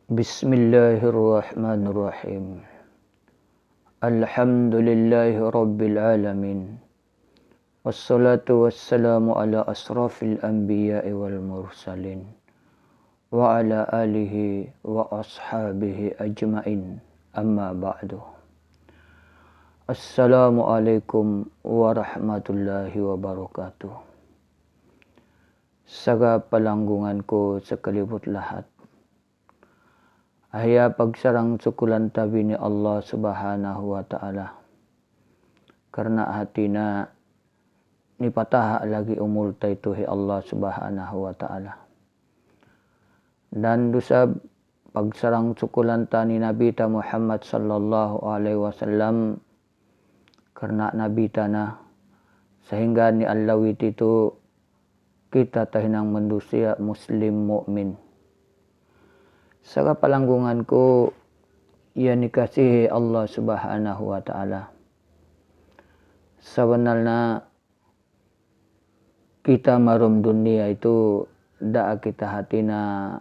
Bismillahirrahmanirrahim. Alhamdulillahi rabbil alamin. Wassalatu wassalamu ala asrafil anbiya'i wal mursalin. Wa ala alihi wa ashabihi ajma'in. Amma ba'du. Assalamualaikum warahmatullahi wabarakatuh. Saga palanggunganku sekaliput lahat. Ahya pagsarang sukulan tabi ni Allah subhanahu wa ta'ala. Karena hatina ni patah lagi umul taituhi Allah subhanahu wa ta'ala. Dan dosa pagsarang sukulan tani Nabi ta Muhammad sallallahu alaihi wasallam. Karena Nabi tanah sehingga ni allawit itu kita tahinang manusia muslim mukmin. Saga palanggunganku ia dikasihi Allah subhanahu wa ta'ala. Sebenarnya kita marum dunia itu dak kita hatina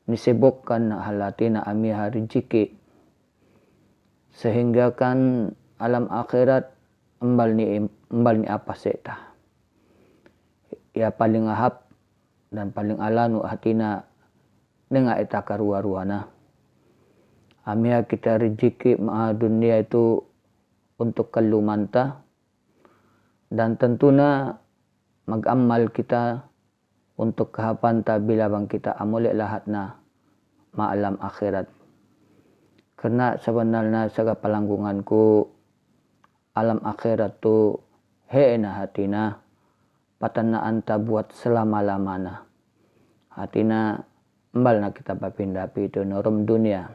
disibukkan halatina amiha rezeki. Sehingga kan alam akhirat embal ni apa seta. Ya paling ahap dan paling alanu hatina dengan eta karuah-ruana. Amia kita rezeki maha dunia itu untuk kalumanta. Dan tentunya magamal kita untuk kahapanta bila bang kita amulek lahatna maalam akhirat. Karena sebenarnya saga palanggunganku alam akhirat tu heena hatina patana anta buat selama-lamana. Hatina embal na kita papindah itu norum dunia.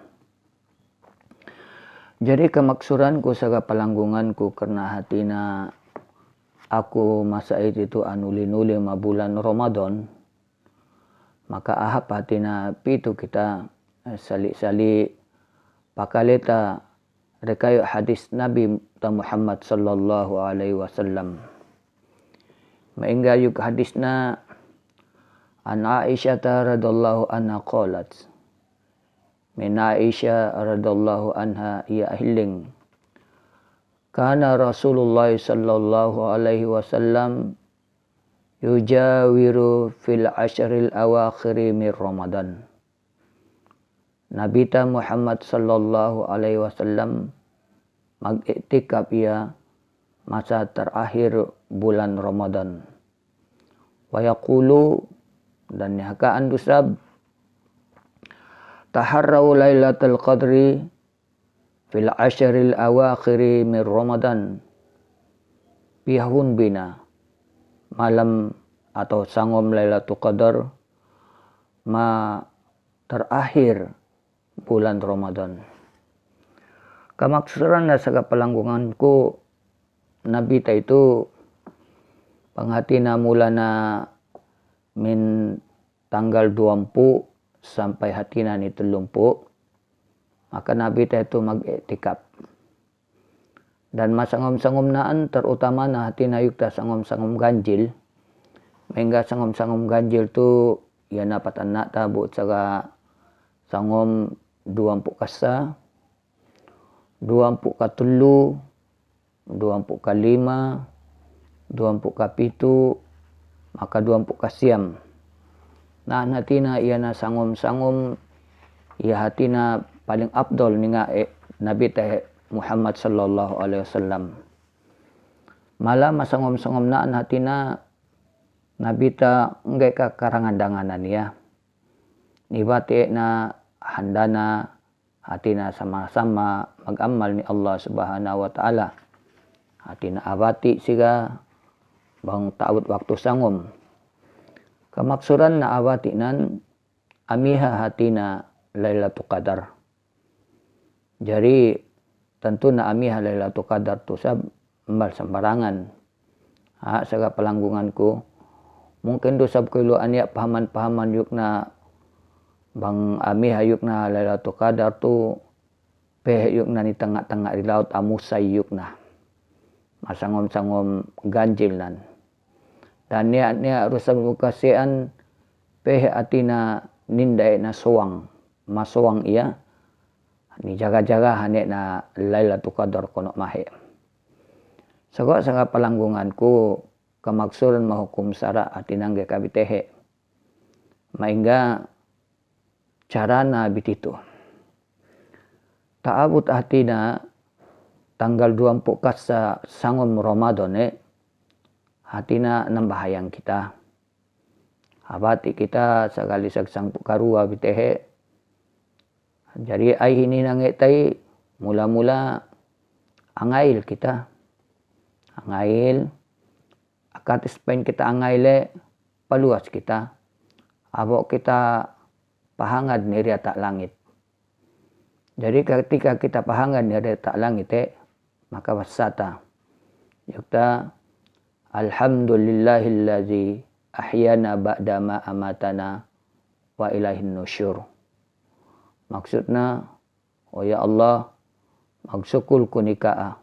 Jadi kemaksuranku saga palanggunganku karena hatina aku masa itu anuli-nuli ma bulan Ramadan. Maka ahap hatina pitu kita sali-sali pakaleta rekayu hadis Nabi Muhammad sallallahu alaihi wasallam. Maingga yuk hadisna an Aisyah radhiyallahu anha qalat. Min Aisyah radhiyallahu anha ia ahling. Kana Rasulullah sallallahu alaihi wasallam yujawiru fil ashril awakhir min Ramadan. Nabi ta Muhammad sallallahu alaihi wasallam magiktikaf ia masa terakhir bulan Ramadan. Wa yaqulu dan nihakaan dusab taharrau lailatul qadri fil ashril awakhir min Ramadan bihun bina malam atau sangom lailatul qadar ma terakhir bulan Ramadan. Kemaksuran saga palanggunganku Nabi ta itu panghatina mulana min tanggal 20 sampai hatina ni 30. Maka Nabi itu magiktikaf. Dan masangom-sangom naan terutama na hatina yukta sangom-sangom ganjil. Mehingga sangom-sangom ganjil tu ya napat anak tabu saga sangom 20 kasa, 20 katulu, 20 kalima, 20 kapitu, maka 20 kasiam. Nah hatina ia na sangom-sangom ia hatina paling abdol ninga Nabi teh Muhammad sallallahu alaihi wasallam. Malah masangom-sangom naan hatina Nabi ta enggai ka karangandanganan ya. Nibate na handana hatina sama-sama magamal ni Allah subhanahu wa ta'ala. Hatina abati siga bang taud waktu sangom. Kemaksuran na awati nan amiha hatina lailatul qadar. Jadi tentu na amiha lailatul qadar tu sab embal sembarangan. Saga palanggunganku mungkin tu sab kilo ania pahaman-pahaman yukna bang amiha yukna lailatul qadar tu peh yukna ni tengah-tengah di laut amusai yukna. Masangom-sangom ganjil nan. Dan niat rusam kasihan peh atina nindai na soang masawang ia ni jaga-jaga hanek na Lailatul Qadar kono mahe. Sagok sanga palanggunganku kemaksudan mahukum sara atinangge kabitehe. Maingga carana bititu. Ta'abut hatina tanggal 24 kasa sangum Ramadan hatina nambahayang kita. Abati kita sekali saksang karua bitehe. Jadi ai ini nangetai mula-mula angail kita. Angail akatis pain kita angaile paluas kita. Abok kita pahangad ni tak langit. Jadi ketika kita pahangad ni tak langit maka wasata. Yukta alhamdulillahillazi ahyana ba'dama amatana wa ilahin nusyur. Maksudnya, oh ya Allah, magsukul kunika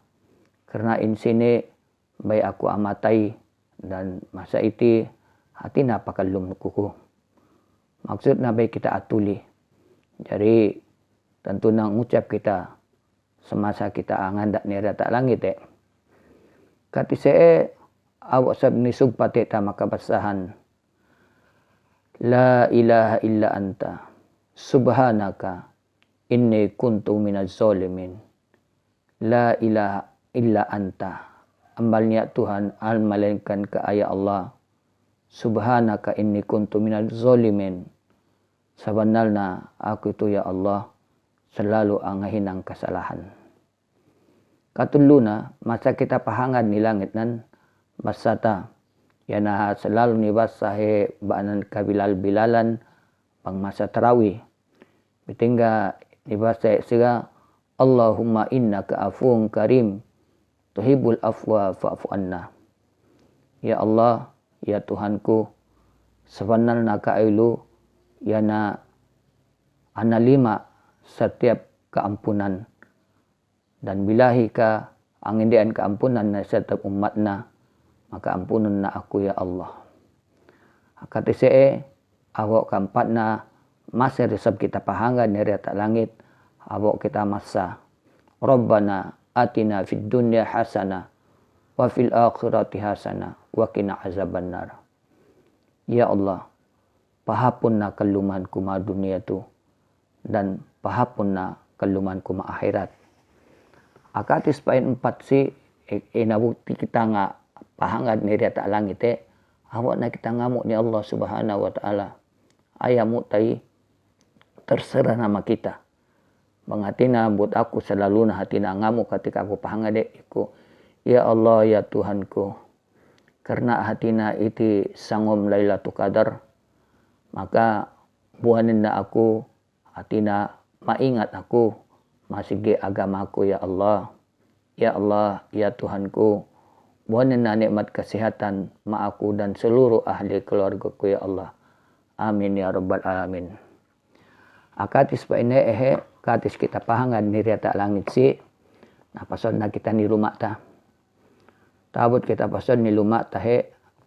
karena insini baik aku amatai dan masa itu hati napakalum kuku. Maksudnya baik kita atuli. Jadi tentu nang ucap kita semasa kita ngandak nira tak langit kati se awak sabni sugpate ta makabasahan la ilaha illa anta subhanaka inni kuntu minaz zalimin. La ilaha illa anta. Ambalnya Tuhan al-malainkan ke ayat Allah. Subhanaka inni kuntu minaz zalimin. Sabanalna aku itu ya Allah selalu angahinang kesalahan. Katuluna masa kita pahangan ni langit nan masata yana selalu ni basahe ba'nan kabilal-bilalan pang masa tarawih. Bitingga nibasa siga Allahumma innaka afuwun karim tuhibul afwa fa'fu anna. Ya Allah, ya Tuhanku, sebenarnya kailu yana analima setiap keampunan dan bilahi ka angindian keampunan na setiap umatna maka ampunan na aku ya Allah. Akatise awak kampatna masa resep kita pahangan dari atas langit awak kita masa Rabbana atina fid dunya hasanah wa fil akhirati hasanah wa qina azabannar. Ya Allah, pahapunna kelumanku ma dunia tu dan pahapunna kelumanku ma akhirat. Akatis pain 4 si inabukti kita nga pahangan dari atas langit awak na kita ngamuk ni Allah Subhanahu wa taala. Ayamu tai terserah nama kita. Mengatina buat aku selalu na hatina ngamu ketika aku pahangade iku. Ya Allah ya Tuhanku. Karena hatina iti sangom Lailatul Qadar. Maka buanin na aku hatina maingat aku. Masige agamaku ya Allah. Ya Allah ya Tuhanku. Buanin na nikmat kesehatan ma aku dan seluruh ahli keluargaku ya Allah. Amin ya rabbal alamin. Akatis pa ine katis kita pahangan ni tak langit si. Nah pasal na kita ni rumah ta. Tabut kita pasal ni rumah ta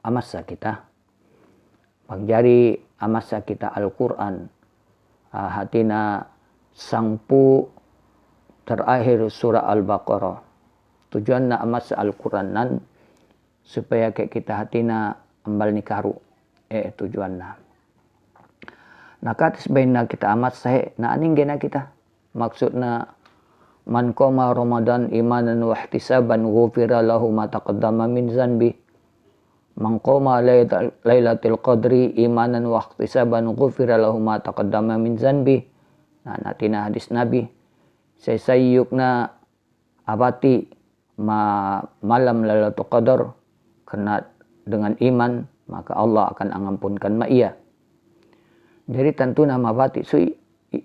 amasa kita. Pagjari amasa kita Al-Quran. Hatina sangpu terakhir surah Al-Baqarah. Tujuan na amasa Al-Quran nan supaya kita hatina ambal ni karu. Tujuan na. Nakatis baina kita amat sahe na aning gena kita. Maksudna man qama Ramadan imanan wa ihtisaban ghufira lahu ma taqaddama min zanbi. Man qama Lailatul Qadri imanan wa ihtisaban ghufira lahu ma taqaddama min zanbi. Nah natina hadis Nabi. Sayyukna abati malam Lailatul Qadar karena dengan iman maka Allah akan mengampunkan ia. Jadi tentu nama batik sui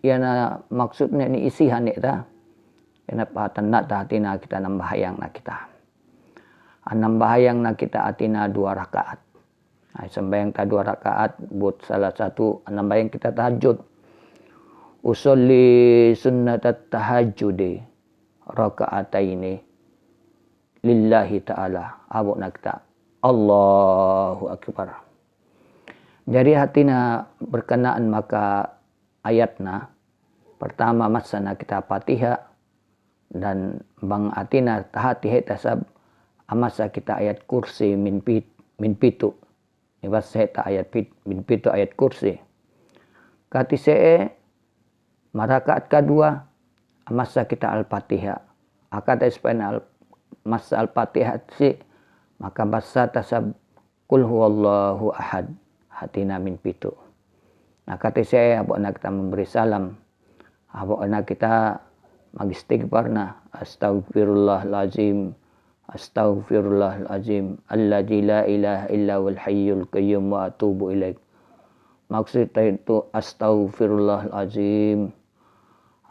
yana maksudnya ni isihan ni ta. Yana pahatan nak hatina kita nambahayang na kita. Nambahayang na kita hatina 2 rakaat. Sembayang ta 2 rakaat buat salah satu nambayang kita tahajud. Usolli sunnatat tahajjudi rakaataini lillahi ta'ala. Abuk na kita. Allahu Akbar. Jadi hatina berkenaan maka ayatna Pertama masana kita Fatihah dan bang atina tahati tasab amasa kita ayat kursi min pitu. Ibas heta ayat min pitu ayat kursi. Kati see marakaat kedua amasa kita Al-Fatihah. Akata ispain masa Al-Fatihah si maka basa tasab kul huwallahu ahad hatina min pitu. Nah kati see abokna kita memberi salam. Abokna kita magistighfar na astaghfirullahalazim alladzi la ilaha illa wal hayyul qayyum wa atubu ilaik. Maksud itu astaghfirullahalazim,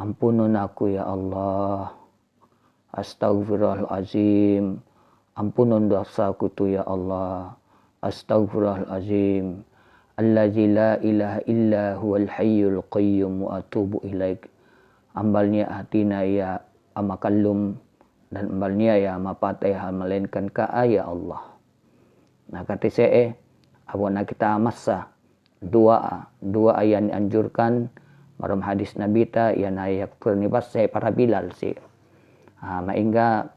ampunun aku ya Allah. Astaghfirullahalazim, ampunun dosaku tu ya Allah. Astaghfirullahalazim, alladzi la ilaha illa huwal hayyul qayyum wa atubu ilaik. Ambalnya hatina ya amakallum dan ambalnya ya mapatai melainkan ka ya Allah. Nah kata saya awalnya kita masa dua yang dianjurkan marum hadis Nabi ta yang ayak pernibas saya para Bilal si. Mahingga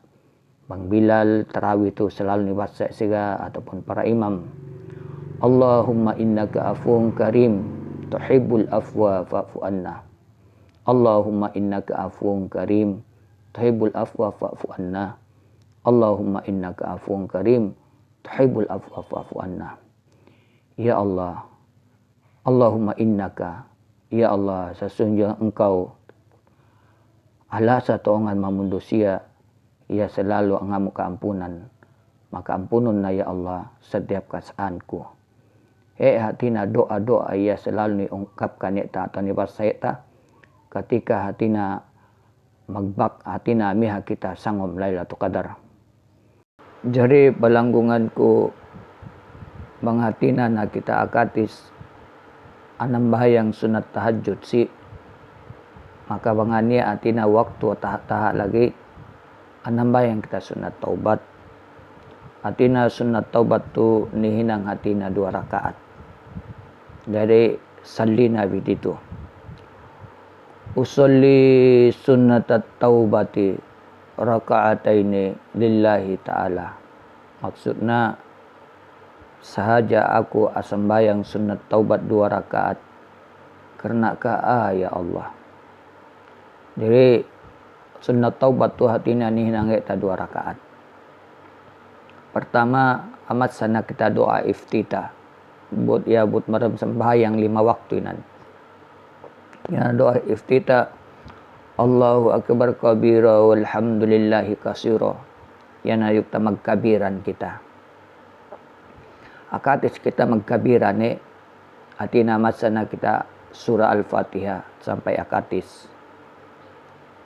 Bang Bilal tarawih itu selalu nibas saya ataupun para imam. Allahumma innaka afuwun karim tuhibbul afwa fa'fu anna. Allahumma innaka afuwun karim tuhibbul afwa fa'fu anna. Allahumma innaka afuwun karim tuhibbul afwa fa'fu anna. Ya Allah, Allahumma innaka, ya Allah, sesungguhnya engkau ala satu orang manusia ia selalu ngamu keampunan, maka ampununlah ya Allah setiap kesaanku. Hatina doa-doa ia selalu diungkapkan ya ta atau ni basaita ketika hatina magbak hatina miha kita sangom Lailatul Qadar. Jadi balanggunganku bang hatina na kita akatis anam bahayang sunat tahajud si maka bangania hatina waktu taha lagi anam bahayang kita sunat taubat. Hatina sunat taubat tu nihinang hatina 2 rakaat. Jadi salli nabi itu. Usolli sunnatat taubati raka'ataini lillahi ta'ala. Maksudnya sahaja aku asambayang sunat taubat 2 rakaat karena ya Allah. Jadi sunat taubat tu hatinya ni hinang kita 2 rakaat. Pertama amat sana kita doa iftitah. Buat maram sembahyang 5 waktu nan. Ya doa iftitah Allahu akbar kabira walhamdulillahi katsira. Yan ayuk ta magkabiran kita. Akatis kita magkabiran atina masana kita surah Al-Fatihah sampai akatis.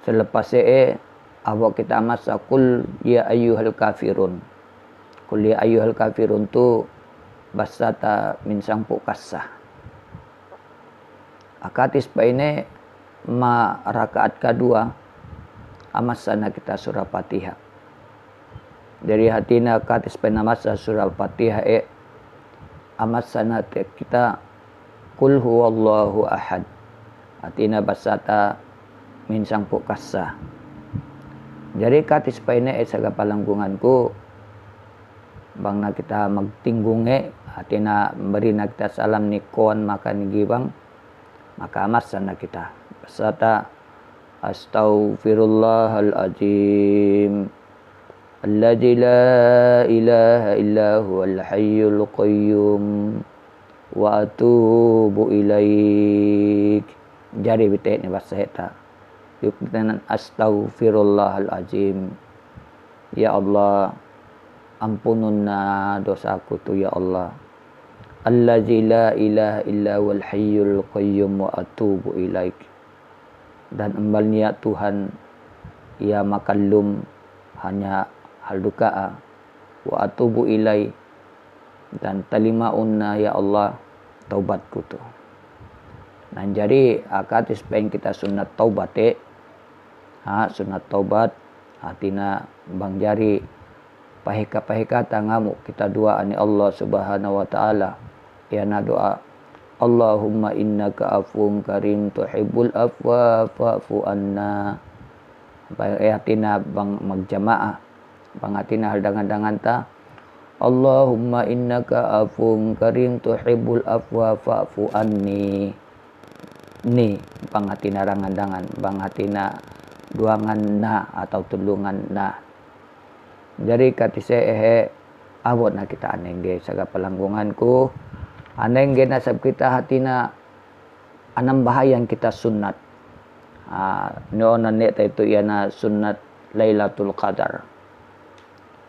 Selepas awak kita masa kul ya ayyuhal kafirun. Kul ya ayyuhal kafirun tu basata min sangpu kasah. Akatis pa ini ma rakaat kedua amasana kita surah Fatihah. Dari hatina akatis pa namasa surah Fatihah amasana kita kul huwallahu ahad. Hatina basata min sangpu kasah. Jadi katis pa ini sa kapalanggunganku bang na kita magtinggunge hatina beri na kita salam ni kon makan gibang maka amasana kita basata astaghfirullahalazim alladzi la ilaha illa huwal hayyul qayyum wa atubu ilaik. Jadi bete ni bahasa eta yuktenan astaghfirullahalazim, ya Allah ampununna dosaku tu ya Allah. Allazi la ilaha illa wal hayyul qayyum wa atubu ilaik. Dan embalnya Tuhan ya makallum hanya hal dukaa wa atubu ilai dan talimaunna ya Allah taubatku tu. Nah jadi akatis pengen kita sunat taubat sunat taubat hatina bang jari pahika tangamu kita doa ani Allah Subhanahu wa taala. Ya na doa Allahumma innaka afuwun karim tuhibbul afwa fa'fu anna. Hatina bang magjamaah bang hatina haldangan-dangan ta Allahumma innaka afuwun karim tuhibbul afwa fa'fu anni. Ni bang hatina rangandangan bang hatina duangan na atau tulungan na. Jadi katise awot na kita anengge saga palanggunganku anengge na sab kita hatina anam bahayang kita sunnat. Noonan ne itu iana sunnat Lailatul Qadar.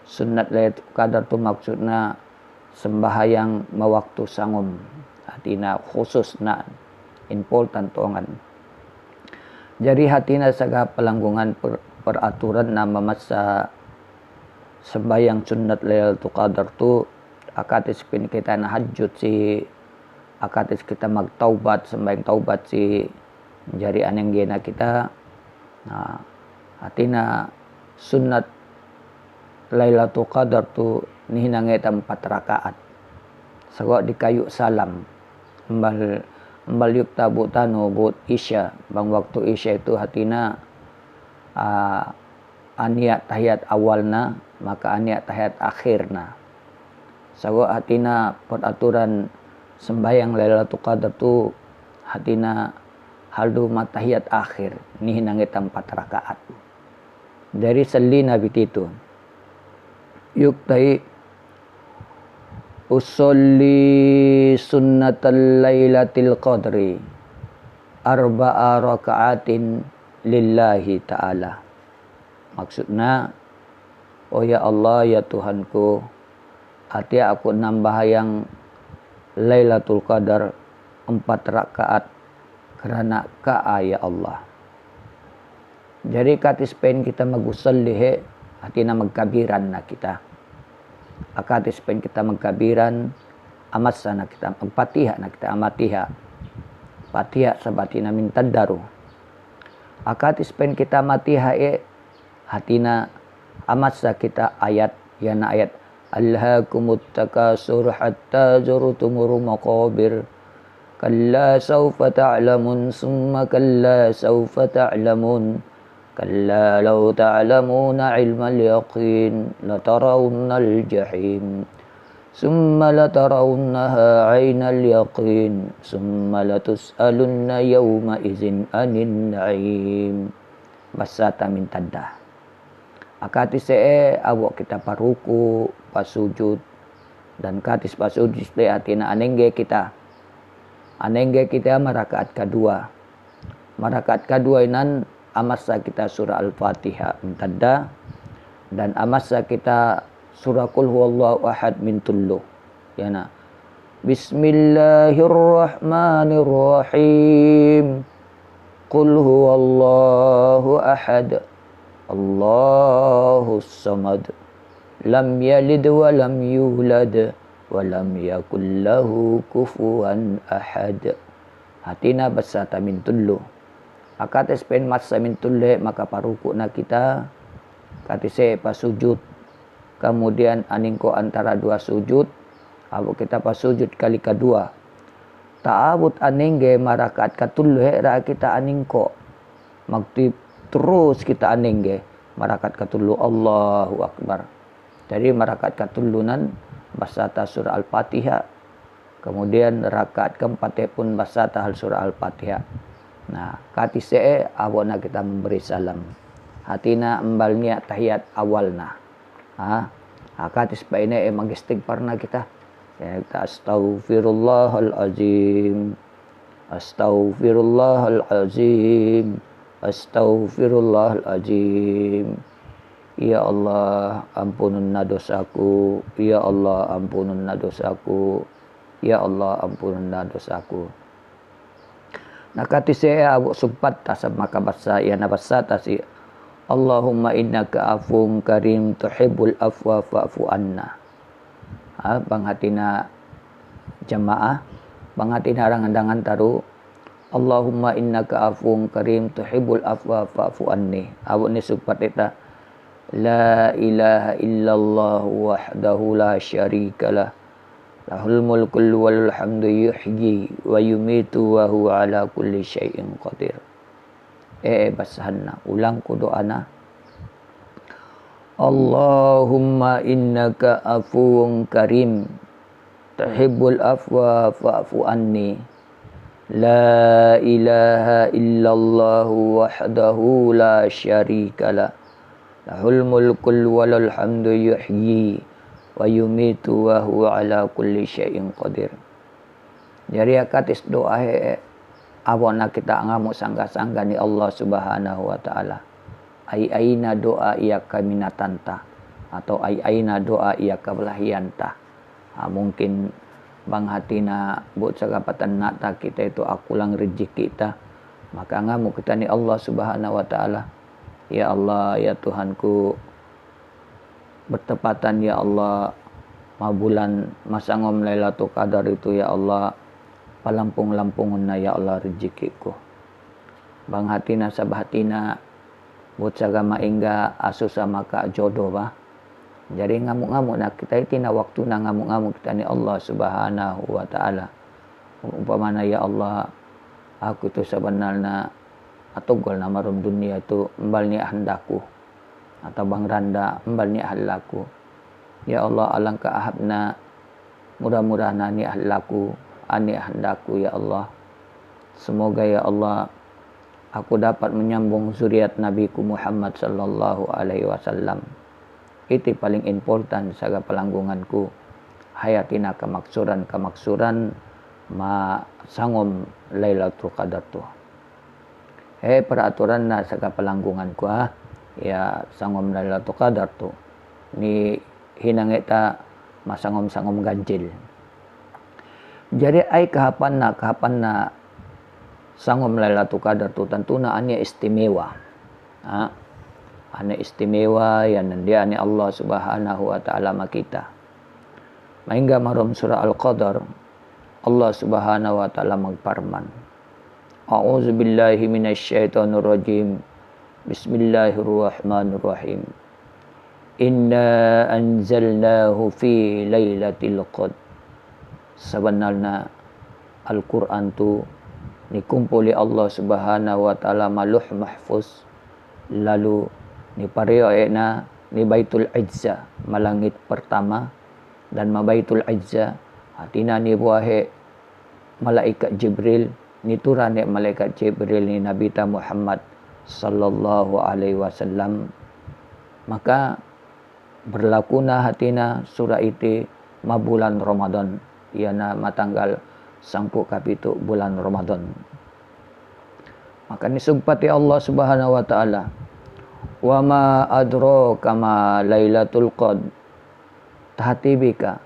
Sunnat Lailatul Qadar tu maksudna sembahyang mawaktu sangum. Hatina khusus na important tuangan. Jadi hatina saga pelanggungan peraturan na mamasa sembahyang sunnat Lailatul Qadar tu akatis pin kita na hajjud si akatis kita magtaubat sembahyang taubat si jari aneng gena kita. Hatina sunnat Lailatul Qadar tu nihinange 4 rakaat. Sagok di kayu salam. Embal yuk tabu tano buat isya. Bang waktu isya itu hatina aniat tahiyat awalna maka aniat tahiyat akhirna. Sagok hatina peraturan sembahyang Lailatul Qadar tu hatina haldu matahiyat akhir ni hinangi 4 rakaat. Dari selina bititu. Yuk tai usolli sunnatal lailatul qadri 4 rakaatin lillahi ta'ala. Maksudna, oh ya Allah ya Tuhanku, hati aku nambah yang Lailatul Qadar 4 rakaat kerana ka ya Allah. Jadi katis pen kita magusalli hatina magkabiran na kita. Akatis pen kita magkabiran amat sana kita magpatiha na kita amatiha. Patiha sabati na mintadaru. Akatis pen kita matiha hatina amat sa kita ayat yana ayat alhaakumut takasur hatta zurtumur maqabir kalla sawfa ta'lamun summa kalla sawfa ta'lamun kalla law ta'lamuna ilmal yaqin latarawunnal jahim summa latarawunnaha 'ainal yaqin summa latus'alunna yawma idzin anin na'im. Basata mintadah. Akatis awak kita paruku, pasujud dan katis pasujud hatina anengge kita. Anengge kita marakaat kedua. Marakaat kedua inan amasa kita surah Al-Fatihah mintada dan amasa kita surah Qul huwallahu ahad min tullu. Yana. Bismillahirrahmanirrahim. Qul huwallahu ahad. Allahus samad. Lam yalid wa lam yulad wa lam yakul lahu kufuwan ahad. Hatina basata min tullu. Akates pen masa min tulle maka paruku na kita. Katise pasujud. Kemudian aningko antara 2 sujud. Abu kita pasujud kali kedua. Ta'abut aningge marakaat katullu ra kita aningko. Magtip terus kita aningge marakaat katullu Allahu Akbar. Jadi marakaat katullunan basata surah Al-Fatihah. Kemudian rakaat keempat pun basata hal surah Al-Fatihah. Nah, katise awona kita memberi salam. Hatina embal niat tahiyat awalna. Katis pa ini mag-istighfarna kita. Kita astaghfirullahal azim. Astaghfirullahal azim. Astaghfirullahal azim. Ya Allah, ampununna dosaku. Ya Allah, ampununna dosaku. Ya Allah, ampununna dosaku. Nakati saya abu sumpat tasab maka basa ya nabasa tasi Allahumma innaka afum karim tuhibbul afwa fa'fu anna. Bang hatina jamaah, bang hatina rangandangan taru Allahumma innaka afum karim tuhibbul afwa fa'fu anni. Abu ni sumpat eta la ilaha illallah wahdahu la syarikalah Lahul mulkul walul hamdu yuhyi wa yumitu wa huwa ala kulli syai'in qadir. Basahanna, ulang ku doana. Allahumma innaka afuwun karim tuhibbul afwa fa'fu anni. La ilaha illallah wahdahu la syarikalah. Lahul mulkul walul hamdu yuhyi wa yumitu wa huwa ala kulli syai'in qadir. Jadi akatis doa awona kita ngamu sangga-sangga ni Allah Subhanahu wa taala. Ai-aina doa ia kaminatanta atau ai-aina doa ia kabelahianta. Mungkin bang hatina buat sagapatan nata kita itu akulang rezeki kita, maka ngamu kita ni Allah Subhanahu wa taala. Ya Allah, ya Tuhanku, bertepatan ya Allah bulan masangom Lailatul Qadar itu ya Allah, palampung-lampungunna ya Allah rezekiku. Bang hatina sabahatina buat sagama ingga asusa maka jodoh bah. Jadi ngamuk-ngamuk nak kita itina waktu na ngamuk-ngamuk kita ni Allah Subhanahu wa taala. Umpamana ya Allah, aku tu sebenarnya atau gol nama rum dunia itu embal ni hendaku atau bang randa embal ni halaku. Ya Allah, alangkah ahabna mudah-mudahan ni halaku ani hendaku ya Allah. Semoga ya Allah aku dapat menyambung zuriat Nabiku Muhammad sallallahu alaihi wasallam. Itu paling important saga pelanggunganku. Hayatina kamaksuran ma sangom Lailatul Qadar tu. Peraturan na saga pelanggunganku ya sangom Lailatul Qadar tu. Ni hinangeta masangom-sangom ganjil. Jadi ai kahapan na sangom Lailatul Qadar tu tentuna anya istimewa. Ane istimewa yang dia ni Allah Subhanahu wa taala makita. Mahingga marom surah Al-Qadar Allah Subhanahu wa taala magparman. A'udzu billahi minasyaitonir rajim. Bismillahirrahmanirrahim. Inna anzalnahu fi lailatul qadr. Sebenarnya Al-Quran tu dikumpuli Allah Subhanahu wa taala maluh mahfuz, lalu ni pario na ni Baitul Izza malangit pertama dan Mabaitul Izza hatina ni buahe malaikat Jibril ni turane malaikat Jibril ni Nabi ta Muhammad sallallahu alaihi wasallam. Maka berlakuna hatina surah itu bulan Ramadan iana matanggal 10 kapitu bulan Ramadan. Maka ni sumpati Allah Subhanahu wa taala, wa ma adraka ma Lailatul Qadr. Tahatibika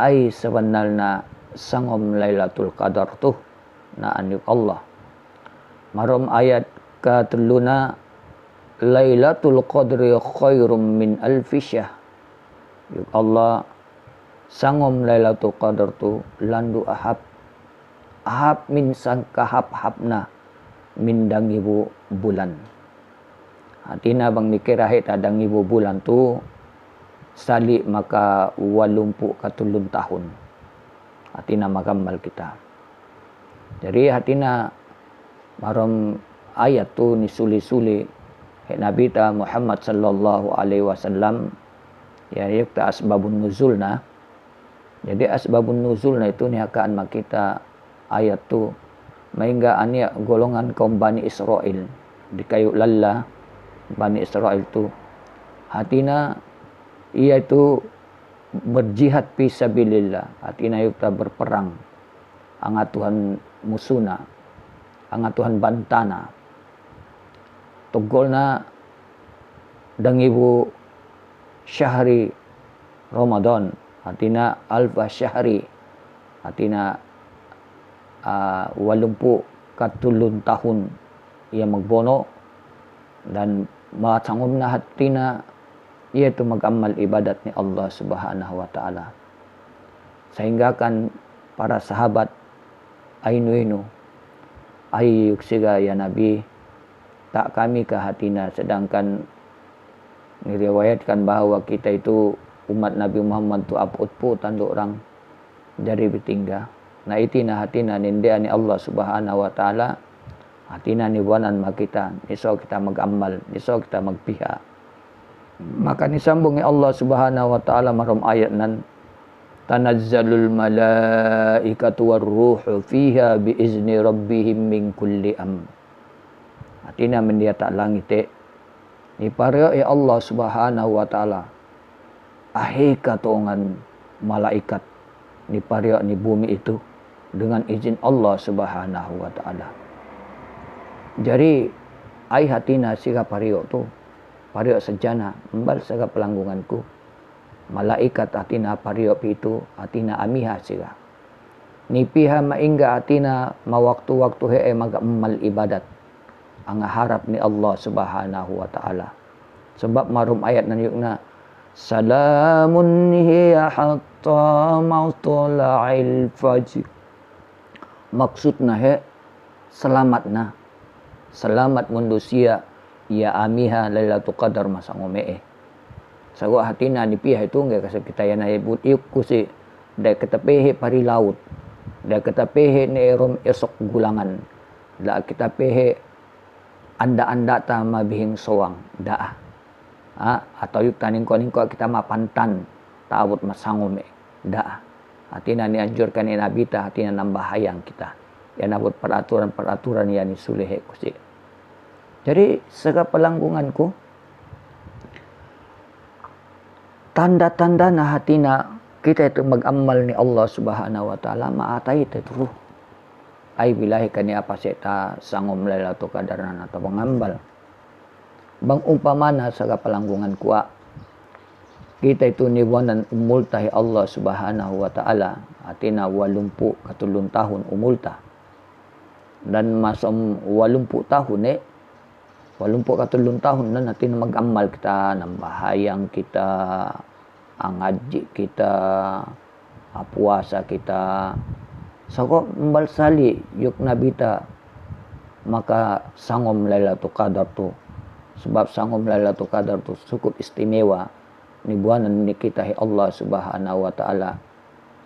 ai sebenarnya sangom Lailatul Qadar tu na anjuk Allah. Marom ayat ka-3 Lailatul Qadri khairum min alfi syahr. Yuk Allah sangom Lailatul Qadar tu landu ahab min sangkahap-habna min dangibu bulan. Hatina bang nikirahit adang ibu bulan tu salik maka 80 tahun. Hatina magamal kita. Jadi hatina marom ayat tu ni suli-suli Nabi ta Muhammad sallallahu alaihi wasallam ya yukta asbabun nuzulna. Jadi asbabun nuzulna itu ni akan makita ayat tu mahingga ania golongan kaum Bani Israel di kayu lalla Bani Israel itu hatina ia itu berjihad fi sabilillah. Hatina yukta berperang angat Tuhan musuna, angat Tuhan bantana. Tugolna dangibu syahri Ramadan hatina alfa syahri hatina 80 tahun ia magbono dan matangumna hatina iaitu magamal ibadat ni Allah Subhanahu wa taala. Sehingga kan para sahabat ainuinu ay yuksiga ya Nabi tak kami ke hatina, sedangkan diriwayatkan bahawa kita itu umat Nabi Muhammad tu aput-put tanduk orang Jadi bertingga. Na itina hatina nindia ni Allah subhanahu wa ta'ala. Hatina ni buanan makita. Niso kita mag-amal. Niso kita magpiha. Maka nisambung ni Allah subhanahu wa ta'ala maram ayat nan. Tanazzalul malaikatu warruhu fiha biizni rabbihim min kulli am. Hatina mendia tak langit. Ni para ya Allah subhanahu wa ta'ala. Ahai katongan malaikat. Ni para ni bumi itu. Dengan izin Allah subhanahu wa ta'ala. Jadi, ai hatina siga pario tu. Pario sejana. Mbal saga pelanggunganku. Malaikat hatina pario itu. Hatina amiha siga. Ni piha maingga hatina mawaktu-waktu hee magamal ibadat. Ang harap ni Allah subhanahu wa ta'ala. Sebab marum ayat nan yukna. Salamun hiya hatta matla'il fajr. Maksudna selamatna. Selamat manusia ya amiha lailatul qadar masa ngomee. Sago hatina ni pihak itu enggak kasi kita yana ibut kusi da kita pehe pari laut. Da kita pehe ni rom esok gulangan. Da kita pehe anda-anda ta mabihing sowang da. Atau yuk taning ko kita mapantan taabot masangome da. Hatina ni anjurkan ni nabita, hatina nambahayang kita. Yang nabut peraturan-peraturan yang disulehe kusi. Jadi sega pelanggunganku tanda-tanda na hatina kita itu magamal ni Allah subhanahu wa ta'ala maatai itu. Ai bilahi kani apa seta sangom lailatul qadaran atau pengambal. Bang umpamana sega pelanggunganku kita itu niwanan umultahi Allah subhanahu wa ta'ala. Hatina 80 katulun tahun umulta. Dan masam 80 tahun 80 katulun tahun na hatina mag-amal kita. Nambahayang kita. Ang haji kita. Puasa kita. So ko membalsali yuk nabita. Maka sangom lailatul qadar tu. Sebab sangom lailatul qadar tu cukup istimewa. Nibuanan ni kita Allah subhanahu wa ta'ala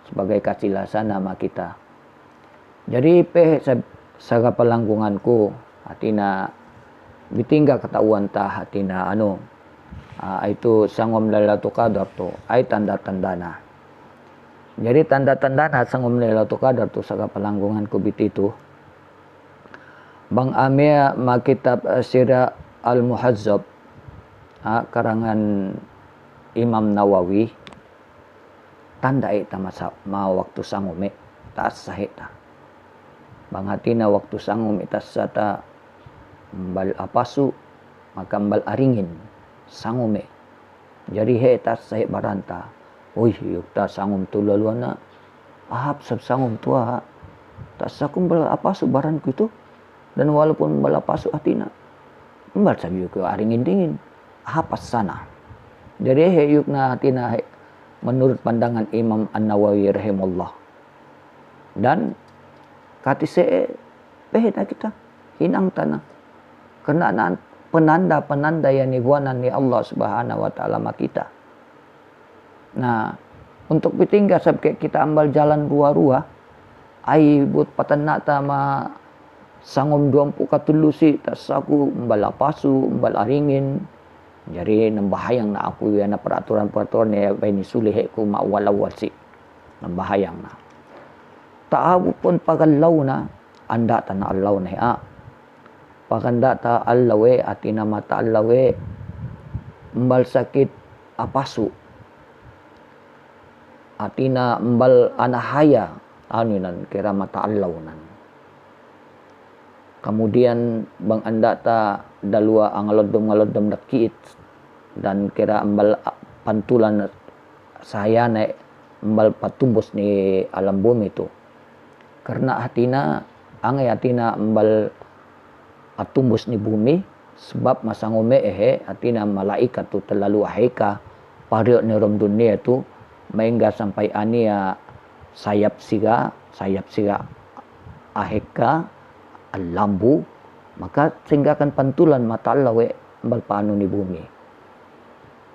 sebagai kasilasan nama kita. Jadi saga pelanggunganku hatina bitingga ketahuan ta hatina itu sangom lailatul qadar tu ai tanda-tandana. Jadi tanda-tandana sangom lailatul qadar tu saga pelanggunganku bititu. Bang amia makitab Sirah Al-Muhazzab karangan Imam Nawawi tanda ita ma waktu sangome taas sahita. Bang hatina waktu sangome taas sata mbal apasu maka mbal aringin sangome. Jadi taas sahi baranta. Uy yukta sangom tu laluana. Ahap sab sangom tua. Taas sakum mbal apasu baranku itu. Dan walaupun mbal apasu hatina. Mbal sabi yuk aringin dingin. Ahapas sana. Jadi yukna hatina menurut pandangan Imam An-Nawawi rahimahullah. Dan katise pehena kita hinang tanah. Karena penanda-penanda yang nibuanan ni Allah subhanahu wa ta'ala makita. Nah, untuk bitingga sabke kita ambal jalan rua-rua. Ai but patanak ma sangom 20 katulusi tasaku mbal apasu, mbal aringin. Jadi nambahayang na aku yana peraturan-peraturan ya baini sulihe ku mawalawasi. Nambahayang na. Taabu pun pagalaw na anda ta na Allah na paganda ta allawe atina mata allawe mbal sakit apasu. Atina mbal anahaya nan kira mata Allah nan. Kemudian bang anda ta dalua angalodom dakit dan kira ambal pantulan saya naik ambal patumbos ni alam bumi itu. Karena hatina angay hatina ambal atumbos ni bumi sebab masangome hatina malaikat tu terlalu ahika pario ni rom dunia tu maingga sampai ania sayap siga ahika lambu maka sehinggakan pantulan mata Allah ambal paano ni bumi.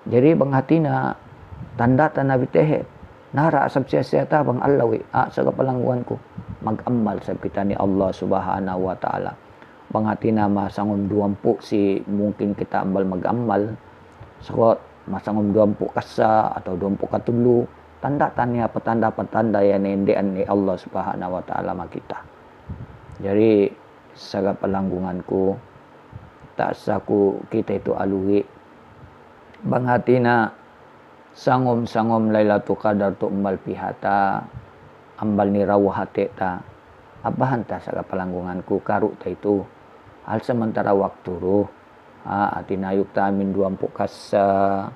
Jadi bang hatina tanda bitehe Nara sab sia-sia bang Allah sa kapalangguan ko mag-amal sa kita ni Allah Subhanahu wa taala. Bangati na masangom 20 si mungkin kita ambal mag-amal sakot masangom 20 kasa atau 20 katulu tanda tanya petanda-petanda yang nendean ni Allah Subhanahu wa taala makita. Jadi saga palanggunganku tak saku kita itu alui bangati na sangom Lailatul Qadar tu umbal pihata ambal ni rawah hati ta abahan ta sa kapalanggunganku karu ta itu hal sementara waktu ruh atinayuk ta amin 20 kasa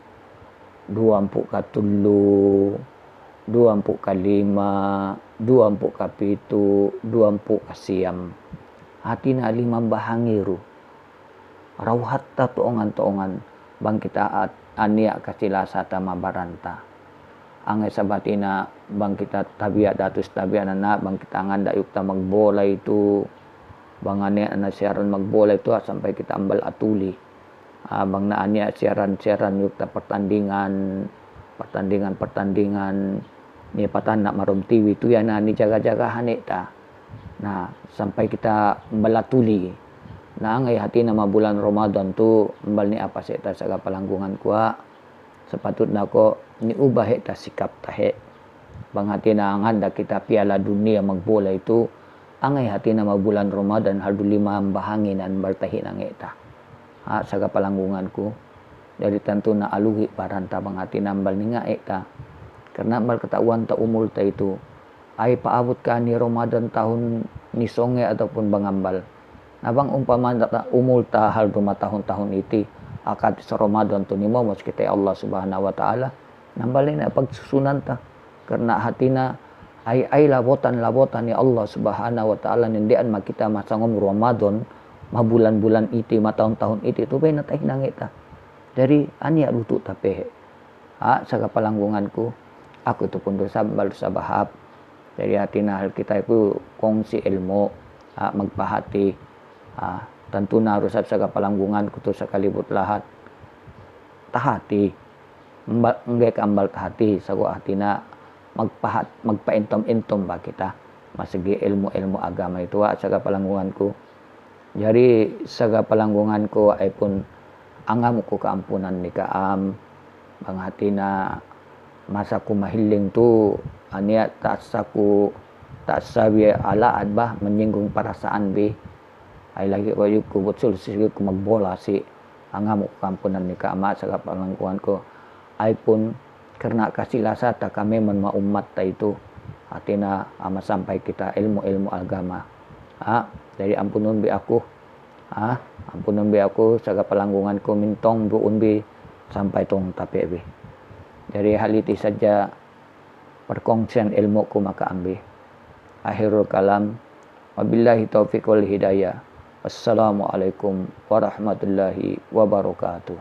20 katulu 20 kalima 20 kapitu 20 kasiam hatina limang bahangiru rawhat ta tuongan bang kita ania kasilasa ta mabaranta angay sabatina bang kita tabiat datus tabiat na bang kita nganda yukta magbola itu bang ania na siaran magbola itu sampai kita ambal atuli bang na ania siaran yukta pertandingan ni patan nak marom TV tu ya na ni jaga-jaga hanek ta nah sampai kita melatuli na angay hati nama bulan Ramadan tu mbal ni apa seta sa kapalanggungan kuah sepatut na ko ni ubah ta sikap tahe bang hati na nganda kita piala dunia magbola itu angay hati nama bulan Ramadan hadu 5 bahangin dan bertahi nang eta sa kapalanggungan ku dari tentu na aluhi paranta bang hati nambal ni nga eta karena mbal ketahuan ta umul ta itu ay paabot ka ni Ramadan tahun ni songe ataupun bangambal nabang umpama umul ta hal 2 tahun iti akad sa Ramadan tu ni mo kita Allah Subhanahu wa taala nambalin na pagsusunan ta karena hatina ay labotan ni Allah Subhanahu wa taala nindian makita masangom Ramadan mabulan-bulan iti matahun-tahun iti tu bay natay nangita dari ania lutu tape sa kapalanggunganku aku tu pun bersabal sa bahab dari hatina hal kita itu kongsi ilmu magpahati tentu na rusab sa kapalanggungan ko to sa kalibut lahat tahati nggak ambal tahati sa ko atina magpaintom-intom ba kita masigi ilmu agama itu sa kapalanggungan ko jadi sa kapalanggungan ko ay pun angam ko kaampunan ni kaam bang hati na masa ko mahiling tu ania tak sabi alaad ba menyinggung perasaan bi ay lagi ko yung kubutsul sige ko magbola si angam ko kampunan ni kaama sa kapalangkuhan ko ay pun karena kasilasa ta kami man maumat ta itu atina masampai kita ilmu agama dari ampunon bi ako sa kapalangkungan ko mintong buon bi sampai tong tape bi dari hal itu saja perkongsian ilmu ko makaambi akhirul kalam wabillahi taufiq wal hidayah. Assalamualaikum warahmatullahi wabarakatuh.